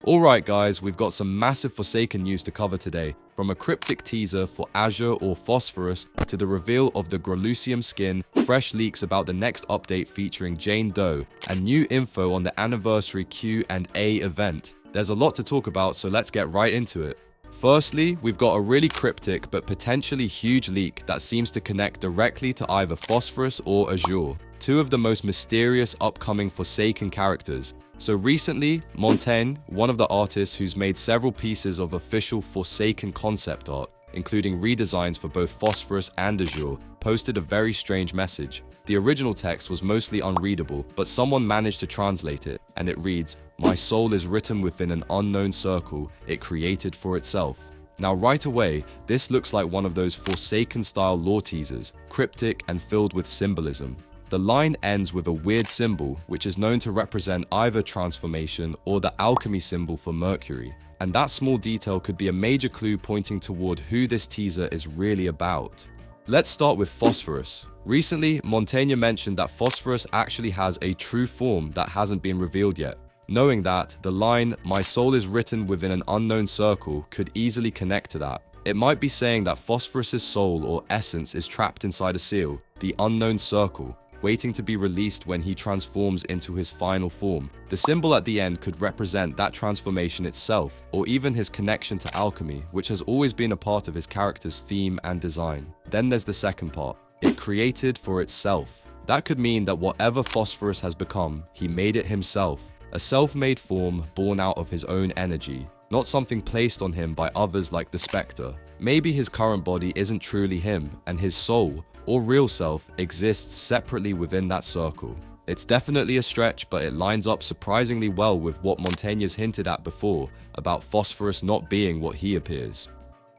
Alright guys, we've got some massive Forsaken news to cover today, from a cryptic teaser for Azure or Phosphorus to the reveal of the Grollusiam skin, fresh leaks about the next update featuring Jane Doe, and new info on the anniversary Q&A event. There's a lot to talk about, so let's get right into it. Firstly, we've got a really cryptic but potentially huge leak that seems to connect directly to either Phosphorus or Azure, two of the most mysterious upcoming Forsaken characters. So recently, Montaigne, one of the artists who's made several pieces of official Forsaken concept art, including redesigns for both Phosphorus and Azure, posted a very strange message. The original text was mostly unreadable, but someone managed to translate it, and it reads, "My soul is written within an unknown circle it created for itself." Now right away, this looks like one of those Forsaken-style lore teasers, cryptic and filled with symbolism. The line ends with a weird symbol, which is known to represent either transformation or the alchemy symbol for Mercury. And that small detail could be a major clue pointing toward who this teaser is really about. Let's start with Phosphorus. Recently, Montaigne mentioned that Phosphorus actually has a true form that hasn't been revealed yet. Knowing that, the line, "My soul is written within an unknown circle," could easily connect to that. It might be saying that Phosphorus's soul or essence is trapped inside a seal, the unknown circle, waiting to be released when he transforms into his final form. The symbol at the end could represent that transformation itself, or even his connection to alchemy, which has always been a part of his character's theme and design. Then there's the second part, it created for itself. That could mean that whatever Phosphorus has become, he made it himself, a self-made form born out of his own energy, not something placed on him by others like the Spectre. Maybe his current body isn't truly him, and his soul, or real self, exists separately within that circle. It's definitely a stretch, but it lines up surprisingly well with what Montaigne's hinted at before about Phosphorus not being what he appears.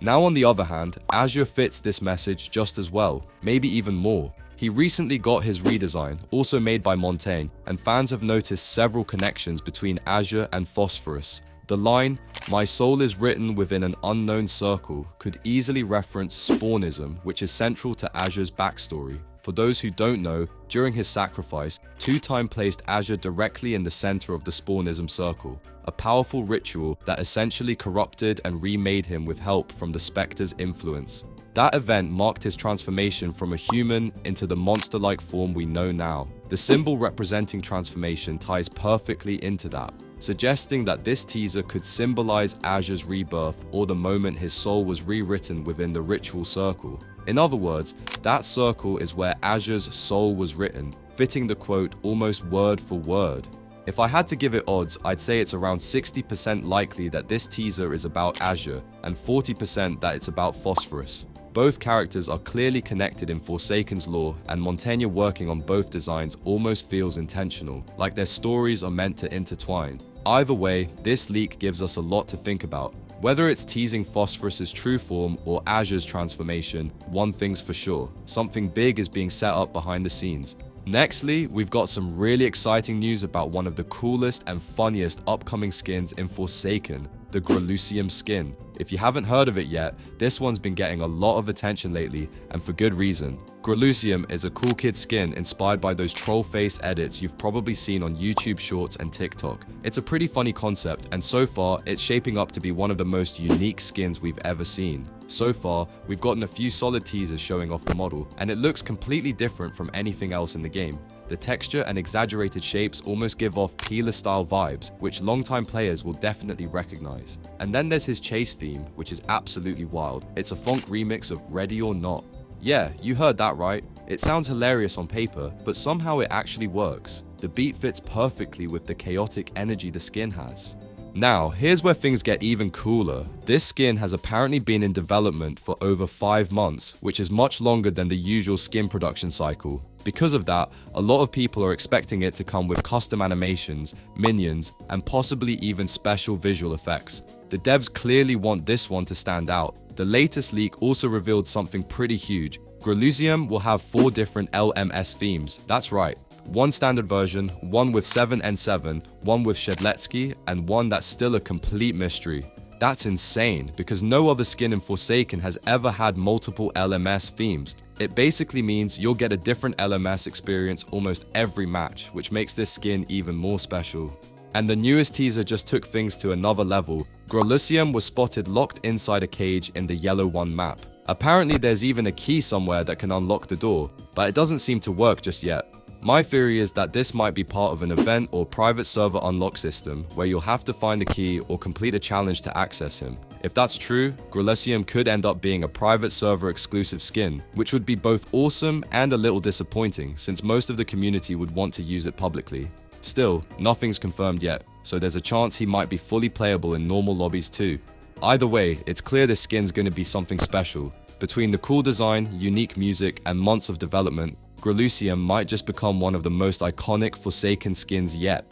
Now on the other hand, Azure fits this message just as well, maybe even more. He recently got his redesign, also made by Montaigne, and fans have noticed several connections between Azure and Phosphorus. The line, "My soul is written within an unknown circle," could easily reference Spawnism, which is central to Azure's backstory. For those who don't know, during his sacrifice, Two-Time placed Azure directly in the center of the Spawnism circle, a powerful ritual that essentially corrupted and remade him with help from the Spectre's influence. That event marked his transformation from a human into the monster-like form we know now. The symbol representing transformation ties perfectly into that, suggesting that this teaser could symbolize Azure's rebirth or the moment his soul was rewritten within the ritual circle. In other words, that circle is where Azure's soul was written, fitting the quote almost word for word. If I had to give it odds, I'd say it's around 60% likely that this teaser is about Azure and 40% that it's about Phosphorus. Both characters are clearly connected in Forsaken's lore, and Montaigne working on both designs almost feels intentional, like their stories are meant to intertwine. Either way, this leak gives us a lot to think about. Whether it's teasing Phosphorus's true form or Azure's transformation, one thing's for sure, something big is being set up behind the scenes. Nextly, we've got some really exciting news about one of the coolest and funniest upcoming skins in Forsaken, the Grollusiam skin. If you haven't heard of it yet, this one's been getting a lot of attention lately, and for good reason. Grollusiam is a cool kid skin inspired by those troll face edits you've probably seen on YouTube Shorts and TikTok. It's a pretty funny concept, and so far, it's shaping up to be one of the most unique skins we've ever seen. So far, we've gotten a few solid teasers showing off the model, and it looks completely different from anything else in the game. The texture and exaggerated shapes almost give off Peeler-style vibes, which longtime players will definitely recognize. And then there's his chase theme, which is absolutely wild. It's a funk remix of Ready or Not. Yeah, you heard that right. It sounds hilarious on paper, but somehow it actually works. The beat fits perfectly with the chaotic energy the skin has. Now, here's where things get even cooler. This skin has apparently been in development for over 5 months, which is much longer than the usual skin production cycle. Because of that, a lot of people are expecting it to come with custom animations, minions, and possibly even special visual effects. The devs clearly want this one to stand out. The latest leak also revealed something pretty huge. Grollusiam will have 4 different LMS themes, that's right. One standard version, one with 7N7, one with Shedletsky, and one that's still a complete mystery. That's insane, because no other skin in Forsaken has ever had multiple LMS themes. It basically means you'll get a different LMS experience almost every match, which makes this skin even more special. And the newest teaser just took things to another level. Grollusiam was spotted locked inside a cage in the Yellow 1 map. Apparently there's even a key somewhere that can unlock the door, but it doesn't seem to work just yet. My theory is that this might be part of an event or private server unlock system where you'll have to find the key or complete a challenge to access him. If that's true, Grollusiam could end up being a private server exclusive skin, which would be both awesome and a little disappointing since most of the community would want to use it publicly. Still, nothing's confirmed yet, so there's a chance he might be fully playable in normal lobbies too. Either way, it's clear this skin's going to be something special. Between the cool design, unique music, and months of development, Grollusiam might just become one of the most iconic Forsaken skins yet.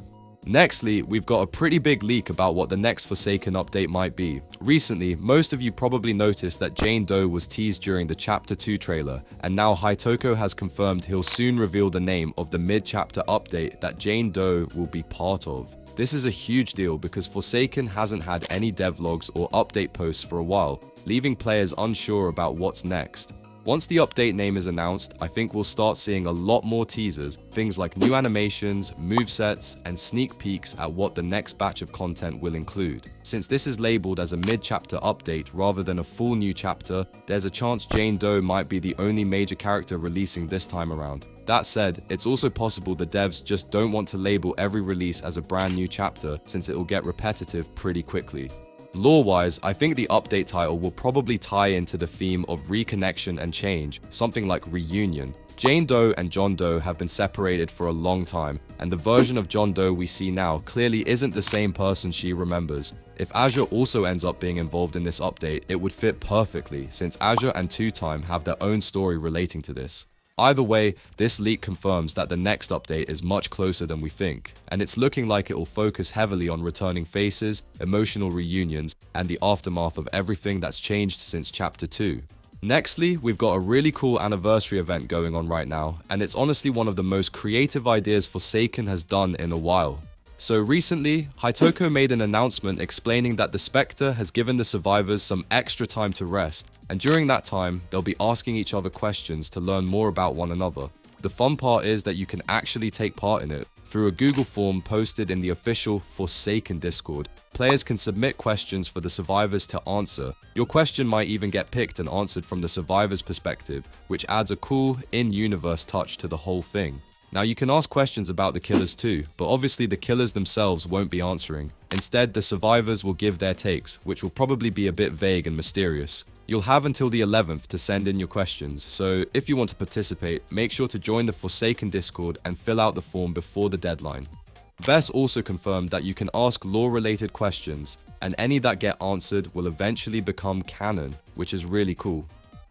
Nextly, we've got a pretty big leak about what the next Forsaken update might be. Recently, most of you probably noticed that Jane Doe was teased during the Chapter 2 trailer, and now Hytoko has confirmed he'll soon reveal the name of the mid-chapter update that Jane Doe will be part of. This is a huge deal because Forsaken hasn't had any devlogs or update posts for a while, leaving players unsure about what's next. Once the update name is announced, I think we'll start seeing a lot more teasers, things like new animations, movesets, and sneak peeks at what the next batch of content will include. Since this is labeled as a mid-chapter update rather than a full new chapter, there's a chance Jane Doe might be the only major character releasing this time around. That said, it's also possible the devs just don't want to label every release as a brand new chapter since it will get repetitive pretty quickly. Lore-wise, I think the update title will probably tie into the theme of reconnection and change, something like reunion. Jane Doe and John Doe have been separated for a long time, and the version of John Doe we see now clearly isn't the same person she remembers. If Azure also ends up being involved in this update, it would fit perfectly, since Azure and Two Time have their own story relating to this. Either way, this leak confirms that the next update is much closer than we think, and it's looking like it will focus heavily on returning faces, emotional reunions, and the aftermath of everything that's changed since Chapter 2. Nextly, we've got a really cool anniversary event going on right now, and it's honestly one of the most creative ideas Forsaken has done in a while. So recently, Hytoko made an announcement explaining that the Spectre has given the survivors some extra time to rest, and during that time, they'll be asking each other questions to learn more about one another. The fun part is that you can actually take part in it. Through a Google form posted in the official Forsaken Discord, players can submit questions for the survivors to answer. Your question might even get picked and answered from the survivor's perspective, which adds a cool, in-universe touch to the whole thing. Now you can ask questions about the killers too, but obviously the killers themselves won't be answering. Instead, the survivors will give their takes, which will probably be a bit vague and mysterious. You'll have until the 11th to send in your questions, so if you want to participate, make sure to join the Forsaken Discord and fill out the form before the deadline. Bess also confirmed that you can ask lore-related questions, and any that get answered will eventually become canon, which is really cool.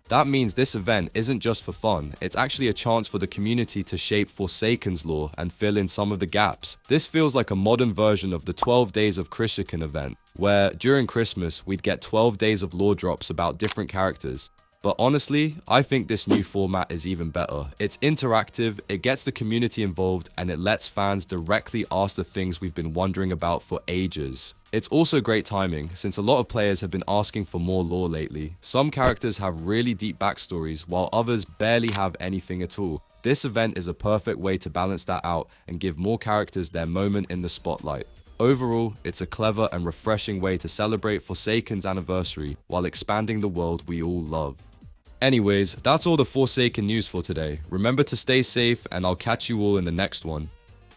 That means this event isn't just for fun, it's actually a chance for the community to shape Forsaken's lore and fill in some of the gaps. This feels like a modern version of the 12 Days of Krishikan event, where during Christmas we'd get 12 days of lore drops about different characters. But honestly, I think this new format is even better. It's interactive, it gets the community involved, and it lets fans directly ask the things we've been wondering about for ages. It's also great timing, since a lot of players have been asking for more lore lately. Some characters have really deep backstories, while others barely have anything at all. This event is a perfect way to balance that out and give more characters their moment in the spotlight. Overall, it's a clever and refreshing way to celebrate Forsaken's anniversary while expanding the world we all love. Anyways, that's all the Forsaken news for today. Remember to stay safe, and I'll catch you all in the next one.